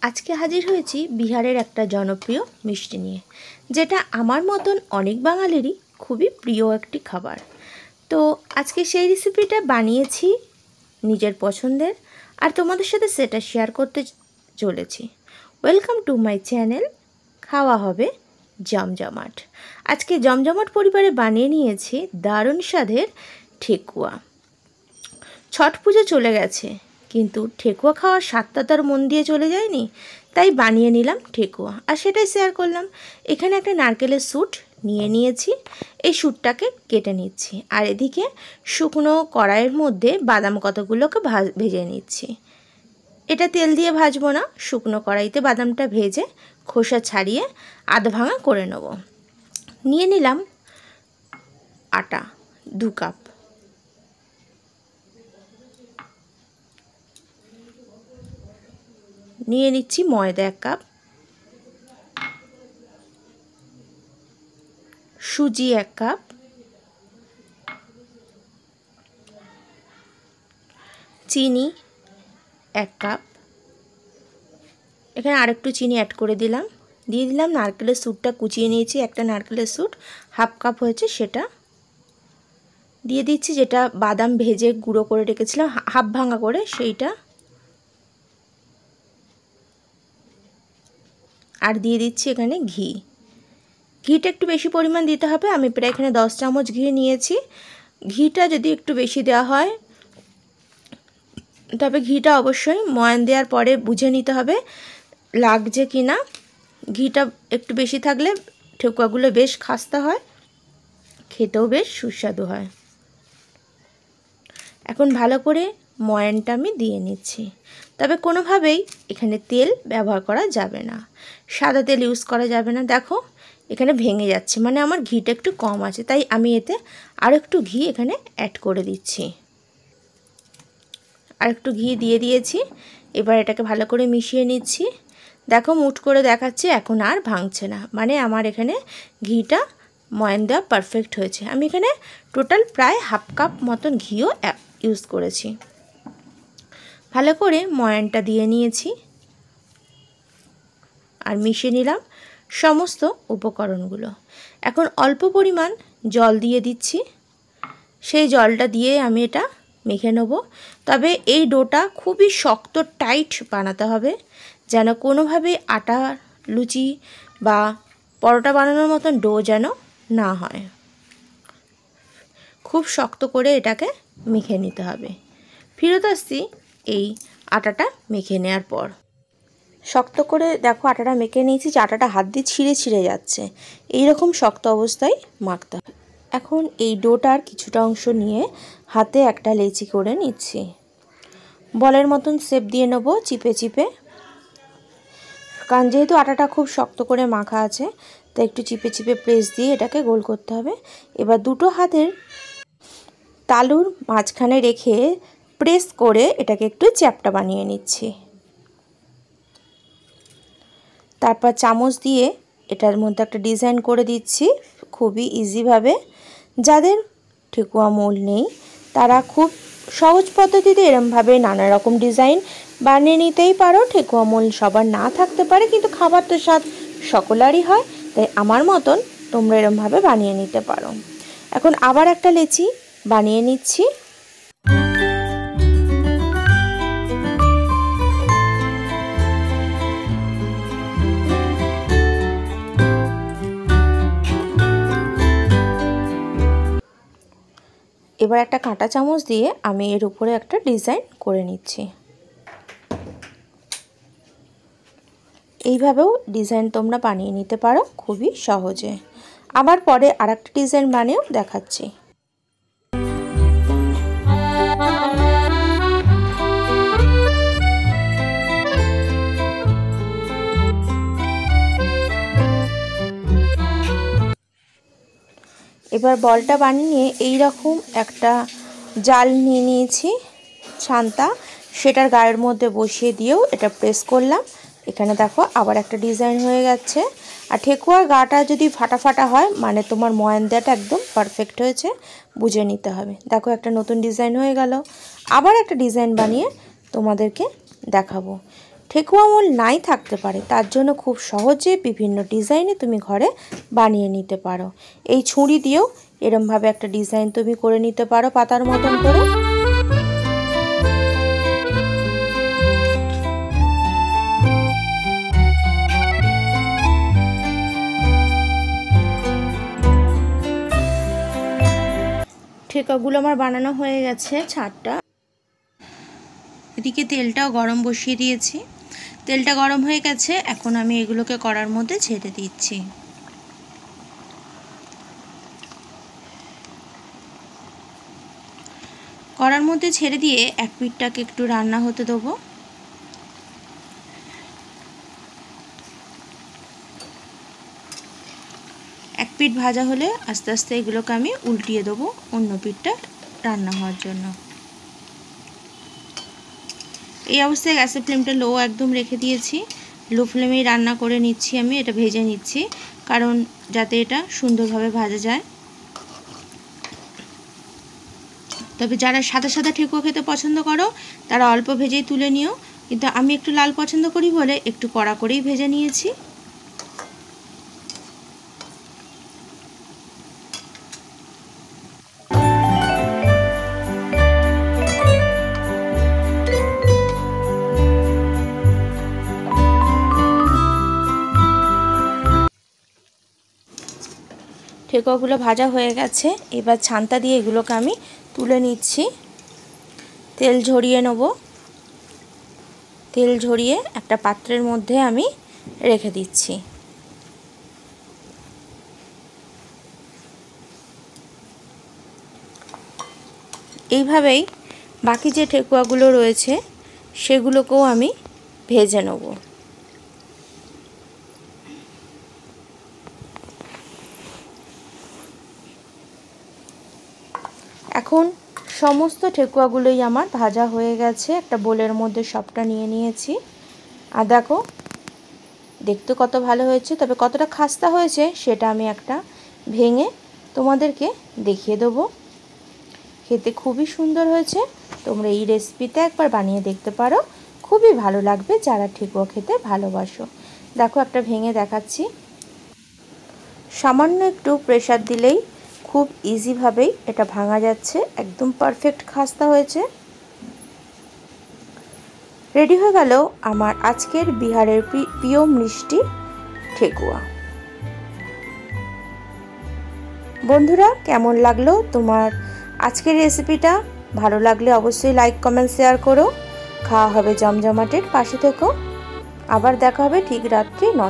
আজকে হাজির হয়েছি বিহারের একটা জনপ্রিয় মিষ্টি নিয়ে, যেটা আমার মতন অনেক বাঙালিরই খুবই প্রিয় একটি খাবার। তো আজকে সেই রেসিপিটা বানিয়েছি নিজের পছন্দের, আর তোমাদের সাথে সেটা শেয়ার করতে চলেছি। Welcome to my channel. খাওয়া হবে জমজমাট। আজকে জমজমাট পরিবারে বানিয়ে নিয়েছি দারুণ স্বাদের ঠেকুয়া। ছট পুজো চলে গেছে, কিন্তু ঠেকুয়া খাওয়ার স্বাদটা তার মন দিয়ে চলে যায়নি, তাই বানিয়ে নিলাম ঠেকুয়া, আর সেটাই শেয়ার করলাম। এখানে একটা নারকেলের স্যুট নিয়ে নিয়েছি, এই স্যুটটাকে কেটে নিচ্ছি, আর এদিকে শুকনো কড়াইয়ের মধ্যে বাদাম কতগুলোকে ভেজে নিচ্ছি। এটা তেল দিয়ে ভাজবো না, শুকনো কড়াইতে বাদামটা ভেজে খোসা ছাড়িয়ে আধ ভাঙা করে নেব। নিয়ে নিলাম আটা 2 কাপ, নিয়ে নিচ্ছি ময়দা 1 কাপ, সুজি 1 কাপ, চিনি 1 কাপ, এখানে আরেকটু চিনি অ্যাড করে দিলাম। দিয়ে দিলাম নারকেলের স্যুটটা কুচিয়ে নিয়েছি, একটা নারকেলের স্যুট 1/2 কাপ হয়েছে, সেটা দিয়ে দিচ্ছি। যেটা বাদাম ভেজে গুঁড়ো করে রেখেছিলাম হাফ ভাঙা করে, সেইটা। আর দিয়ে দিচ্ছি এখানে ঘিটা একটু বেশি পরিমাণ দিতে হবে। আমি প্রায় এখানে 10 চামচ ঘি নিয়েছি। ঘিটা যদি একটু বেশি দেওয়া হয়, তবে ঘিটা অবশ্যই ময়ান দেওয়ার পরে বুঝে নিতে হবে লাগছে কি না। ঘিটা একটু বেশি থাকলে ঠেকুয়াগুলো বেশ খাস্তা হয়, খেতেও বেশ সুস্বাদু হয়। এখন ভালো করে ময়ানটা আমি দিয়ে নিচ্ছি, তবে কোনোভাবেই এখানে তেল ব্যবহার করা যাবে না, সাদা তেল ইউজ করা যাবে না। দেখো এখানে ভেঙে যাচ্ছে, মানে আমার ঘিটা একটু কম আছে, তাই আমি এতে আর একটু ঘি এখানে অ্যাড করে দিচ্ছি। আর একটু ঘি দিয়ে দিয়েছি। এবার এটাকে ভালো করে মিশিয়ে নিচ্ছি। দেখো মুঠ করে দেখাচ্ছে, এখন আর ভাঙছে না, মানে আমার এখানে ঘিটা ময়ান দেওয়া পারফেক্ট হয়েছে। আমি এখানে টোটাল প্রায় 1/2 কাপ মতন ঘিও ইউজ করেছি। ভালো করে ময়ানটা দিয়ে নিয়েছি, আর মিশিয়ে নিলাম সমস্ত উপকরণগুলো। এখন অল্প পরিমাণ জল দিয়ে দিচ্ছি, সেই জলটা দিয়ে আমি এটা মেখে নেব। তবে এই ডোটা খুবই শক্ত টাইট বানাতে হবে, যেন কোনোভাবে আটা লুচি বা পরোটা বানানোর মতন ডো যেন না হয়। খুব শক্ত করে এটাকে মেখে নিতে হবে। ফিরত আসছি এই আটাটা মেখে নেওয়ার পর। শক্ত করে দেখো আটাটা মেখে নিয়েছি, যে আটাটা হাত দিয়ে ছিঁড়ে যাচ্ছে, এইরকম শক্ত অবস্থায় মাখতে হবে। এখন এই ডোটার কিছুটা অংশ নিয়ে হাতে একটা লেচি করে নিচ্ছি, বলের মতন শেপ দিয়ে নেব চিপে চিপে। কারণ যেহেতু আটাটা খুব শক্ত করে মাখা আছে, তাই একটু চিপে চিপে প্রেস দিয়ে এটাকে গোল করতে হবে। এবার দুটো হাতের তালুর মাঝখানে রেখে প্রেস করে এটাকে একটু চ্যাপ্টা বানিয়ে নিচ্ছি। তারপর চামচ দিয়ে এটার মধ্যে একটা ডিজাইন করে দিচ্ছি খুবই ইজিভাবে। যাদের ঠেকুয়া মোল নেই, তারা খুব সহজ পদ্ধতিতে এরমভাবে নানা রকম ডিজাইন বানিয়ে নিতেই পারো। ঠেকুয়া মোল সবার না থাকতে পারে, কিন্তু খাবার তো স্বাদ সকলেরই হয়, তাই আমার মতন তোমরা এরমভাবে বানিয়ে নিতে পারো। এখন আবার একটা লেচি বানিয়ে নিচ্ছি। এবার একটা কাঁটা চামচ দিয়ে আমি এর উপরে একটা ডিজাইন করে নিচ্ছি। এইভাবেও ডিজাইন তোমরা বানিয়ে নিতে পারো খুবই সহজে। আবার পরে আরেকটা ডিজাইন বানিয়েও দেখাচ্ছি। এবার বলটা বানিয়ে এই রকম একটা জাল নিয়ে নিয়েছি ছান্তা, সেটার গায়ের মধ্যে বসিয়ে দিয়েও এটা প্রেস করলাম। এখানে দেখো আবার একটা ডিজাইন হয়ে যাচ্ছে। আর ঠেকুয়ার গাটা যদি ফাটা ফাটা হয়, মানে তোমার ময়ান দেওয়াটা একদম পারফেক্ট হয়েছে, বুঝে নিতে হবে। দেখো একটা নতুন ডিজাইন হয়ে গেল। আবার একটা ডিজাইন বানিয়ে তোমাদেরকে দেখাবো। ঠেকুয়া মোল নাই থাকতে পারে, তার জন্য খুব সহজে বিভিন্ন ডিজাইনে তুমি ঘরে বানিয়ে নিতে পারো। এই ছুরি দিয়েও এরমভাবে একটা ডিজাইন তুমি করে নিতে পারো পাতার মতন করে। ঠেকাগুলো আমার বানানো হয়ে গেছে ছাড়টা। এদিকে তেলটাও গরম বসিয়ে দিয়েছি, তেলটা গরম হয়ে গেছে। এখন আমি এগুলোকে কড়ার মধ্যে ছেড়ে দিচ্ছি। কড়ার মধ্যে ছেড়ে দিয়ে এক পিঠটাকে একটু রান্না হতে দেবো। এক পিঠ ভাজা হলে আস্তে আস্তে এগুলোকে আমি উল্টিয়ে দেবো অন্য পিঠটা রান্না হওয়ার জন্য। এই অবস্থায় গ্যাসের ফ্লেমটা লো একদম রেখে দিয়েছি। লো ফ্লেমেই রান্না করে নিচ্ছি আমি, এটা ভেজে নিচ্ছি কারণ যাতে এটা সুন্দরভাবে ভাজা যায়। তবে যারা সাদা সাদা ঠেকুয়া খেতে পছন্দ করো তারা অল্প ভেজেই তুলে নিও, কিন্তু আমি একটু লাল পছন্দ করি বলে একটু কড়া করেই ভেজে নিয়েছি। ঠেকুয়াগুলো ভাজা হয়ে গেছে, এবার ছান্তা দিয়ে এগুলোকে আমি তুলে নিচ্ছি। তেল ঝরিয়ে নেব, তেল ঝরিয়ে একটা পাত্রের মধ্যে আমি রেখে দিচ্ছি। এইভাবেই বাকি যে ঠেকুয়াগুলো রয়েছে সেগুলোকেও আমি ভেজে নেব। এখন সমস্ত ঠেকুয়াগুলোই আমার ভাজা হয়ে গেছে, একটা বোলের মধ্যে সবটা নিয়ে নিয়েছি। আর দেখো দেখতে কত ভালো হয়েছে, তবে কতটা খাস্তা হয়েছে সেটা আমি একটা ভেঙে তোমাদেরকে দেখিয়ে দেবো। খেতে খুবই সুন্দর হয়েছে, তোমরা এই রেসিপিতে একবার বানিয়ে দেখতে পারো, খুবই ভালো লাগবে যারা ঠেকুয়া খেতে ভালোবাসো। দেখো একটা ভেঙে দেখাচ্ছি। সামান্য একটু প্রেসার দিলেই খুব ইজিভাবেই এটা ভাঙা যাচ্ছে, একদম পারফেক্ট খাস্তা হয়েছে। রেডি হয়ে গেল আমার আজকের বিহারের প্রিয় মিষ্টি ঠেকুয়া। বন্ধুরা কেমন লাগলো তোমার আজকের রেসিপিটা? ভালো লাগলে অবশ্যই লাইক কমেন্ট শেয়ার করো। খাওয়া হবে জমজমাটের, পাশে থেকো। আবার দেখা হবে ঠিক রাত্রি 9।